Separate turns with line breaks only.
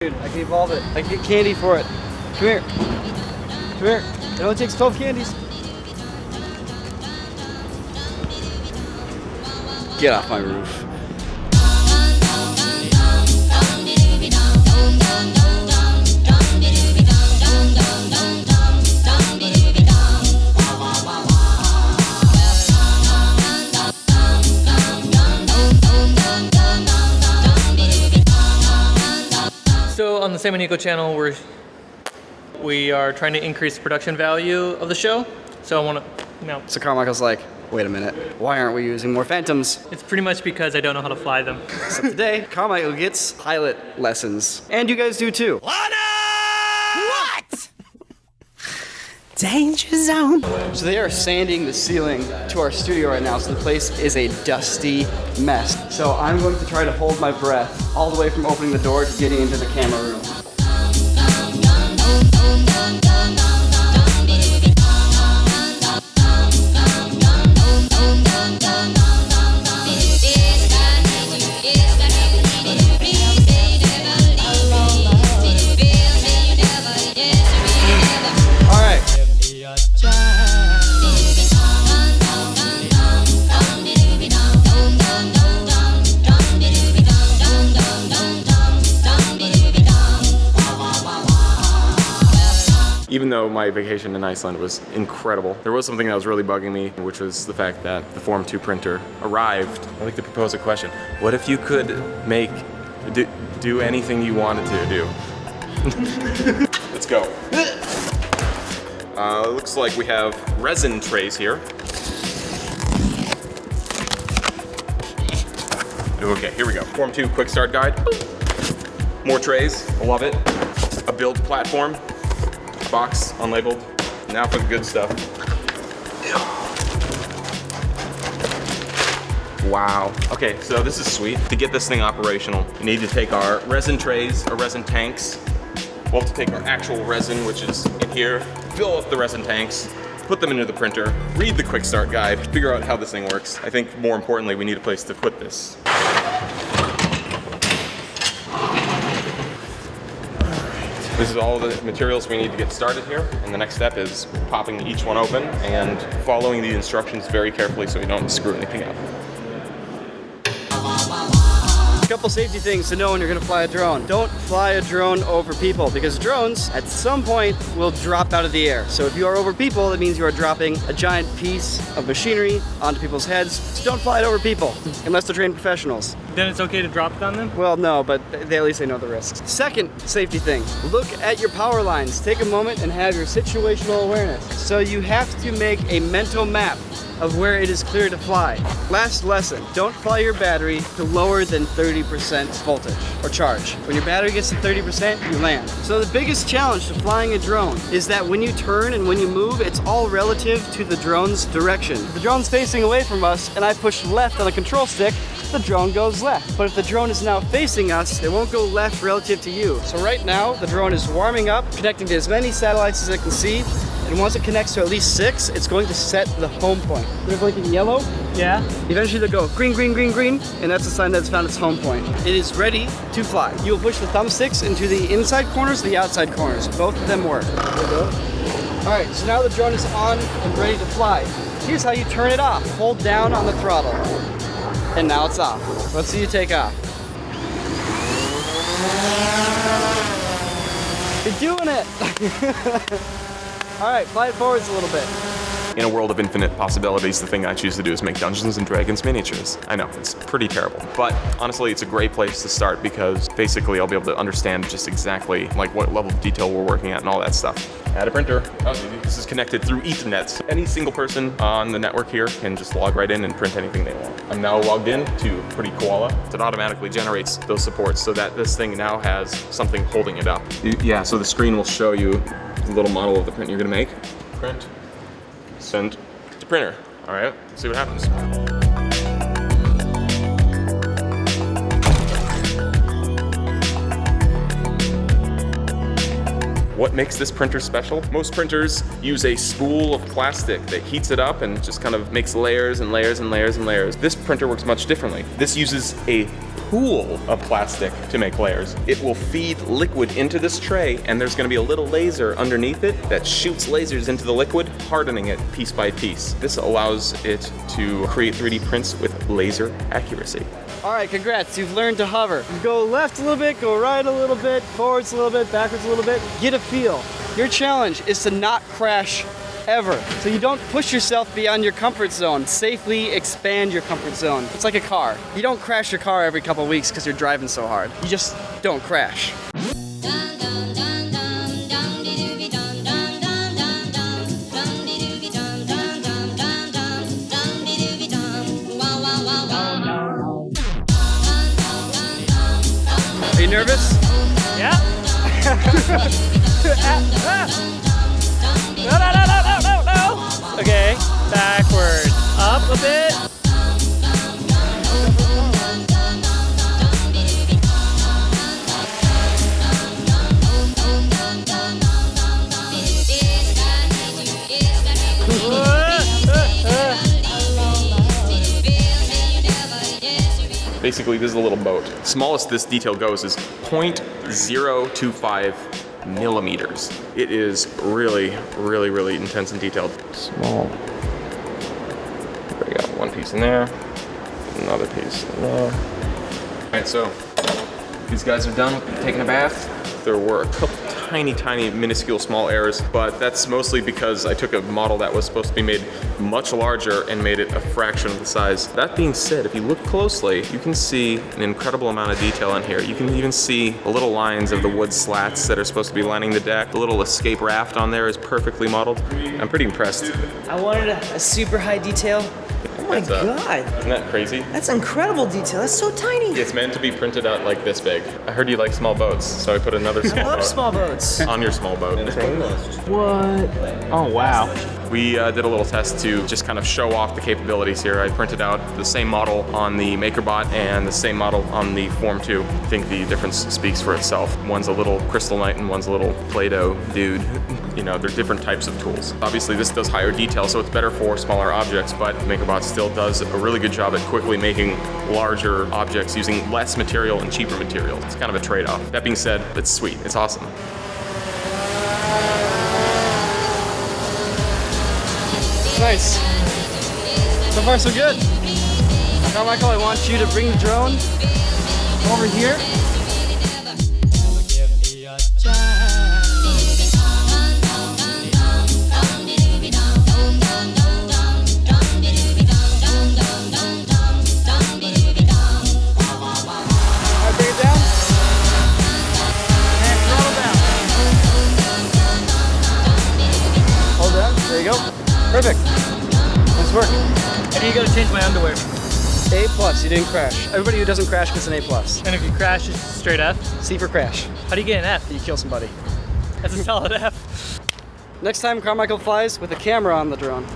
Dude, I can evolve it. I can get candy for it. Come here. Come here. It only takes 12 candies. Get off my roof.
So on the Niko channel, we are trying to increase the production value of the show. So I want to,
So Carmichael's like, wait a minute, why aren't we using more Phantoms?
It's pretty much because I don't know how to fly them.
So today, Carmichael gets pilot lessons. And you guys do too.
Lana! What? Danger zone.
So they are sanding the ceiling to our studio right now, so the place is a dusty mess. So I'm going to try to hold my breath all the way from opening the door to getting into the camera room.
Even though my vacation in Iceland was incredible, there was something that was really bugging me, which was the fact that the Form 2 printer arrived. I'd like to propose a question. What if you could do anything you wanted to do? Let's go. Looks like we have resin trays here. Okay, here we go. Form 2 quick start guide. More trays, I love it. A build platform. Box, unlabeled. Now for the good stuff. Wow. Okay, so this is sweet. To get this thing operational, you need to take our resin trays, our resin tanks. We'll have to take our actual resin, which is in here, fill up the resin tanks, put them into the printer, read the quick start guide, figure out how this thing works. I think more importantly, we need a place to put this. This is all the materials we need to get started here, and the next step is popping each one open and following the instructions very carefully so we don't screw anything up.
A couple safety things to know when you're gonna fly a drone. Don't fly a drone over people, because drones at some point will drop out of the air. So if you are over people, that means you are dropping a giant piece of machinery onto people's heads. So don't fly it over people, unless they're trained professionals.
Then it's okay to drop it on them?
Well, no, but at least they know the risks. Second safety thing, look at your power lines. Take a moment and have your situational awareness. So you have to make a mental map of where it is clear to fly. Last lesson, don't fly your battery to lower than 30% voltage or charge. When your battery gets to 30%, you land. So the biggest challenge to flying a drone is that when you turn and when you move, it's all relative to the drone's direction. If the drone's facing away from us and I push left on the control stick, the drone goes left. But if the drone is now facing us, it won't go left relative to you. So right now, the drone is warming up, connecting to as many satellites as it can see, and once it connects to at least 6, it's going to set the home point. They're blinking yellow.
Yeah.
Eventually they'll go green, green, green, green, and that's a sign that it's found its home point. It is ready to fly. You will push the thumbsticks into the inside corners, the outside corners. Both of them work. All right, so now the drone is on and ready to fly. Here's how you turn it off. Hold down on the throttle. And now it's off. Let's see you take off. You're doing it! All right, fly it forwards a little bit.
In a world of infinite possibilities, the thing I choose to do is make Dungeons and Dragons miniatures. I know, it's pretty terrible. But honestly, it's a great place to start because basically I'll be able to understand just exactly like what level of detail we're working at and all that stuff. Add a printer. Oh, this is connected through Ethernet. Any single person on the network here can just log right in and print anything they want. I'm now logged in to Pretty Koala. It automatically generates those supports so that this thing now has something holding it up. Yeah, so the screen will show you the little model of the print you're gonna make. Print. Send to printer. All right, let's see what happens. What makes this printer special? Most printers use a spool of plastic that heats it up and just kind of makes layers and layers and layers and layers. This printer works much differently. This uses a pool of plastic to make layers. It will feed liquid into this tray, and there's gonna be a little laser underneath it that shoots lasers into the liquid, hardening it piece by piece. This allows it to create 3D prints with laser accuracy.
All right, congrats, you've learned to hover. Go left a little bit, go right a little bit, forwards a little bit, backwards a little bit. Get a feel. Your challenge is to not crash ever. So you don't push yourself beyond your comfort zone. Safely expand your comfort zone. It's like a car. You don't crash your car every couple of weeks because you're driving so hard. You just don't crash. Are you nervous?
Yeah. No. Okay, backward, up a bit.
Basically, this is a little boat. Smallest this detail goes is 0.025 millimeters. It is really, really, really intense and detailed. Small. We got one piece in there, another piece in there. All right, so these guys are done taking a bath. There were a couple tiny, minuscule small errors, but that's mostly because I took a model that was supposed to be made much larger and made it a fraction of the size. That being said, if you look closely, you can see an incredible amount of detail in here. You can even see the little lines of the wood slats that are supposed to be lining the deck. The little escape raft on there is perfectly modeled. I'm pretty impressed.
I wanted a super high detail. Oh my God.
Isn't that crazy?
That's incredible detail. That's so tiny.
It's meant to be printed out like this big. I heard you like small boats, so I put another small
I love
boat
small boats.
on your small boat.
What? Oh wow.
We did a little test to just kind of show off the capabilities here. I printed out the same model on the MakerBot and the same model on the Form 2. I think the difference speaks for itself. One's a little Crystal Knight and one's a little Play-Doh dude. You know, they're different types of tools. Obviously this does higher detail, so it's better for smaller objects, but MakerBot still does a really good job at quickly making larger objects using less material and cheaper material. It's kind of a trade-off. That being said, it's sweet, it's awesome.
Nice. So far, so good. Now, Michael, I want you to bring the drone over here. Bring it down. And throttle down. Hold down. There you go. Perfect. Nice work.
And you gotta change my underwear.
A+, you didn't crash. Everybody who doesn't crash gets an A+.
And if you crash, it's straight F.
C for crash.
How do you get an F?
You kill somebody.
That's a solid F.
Next time, Carmichael flies with a camera on the drone.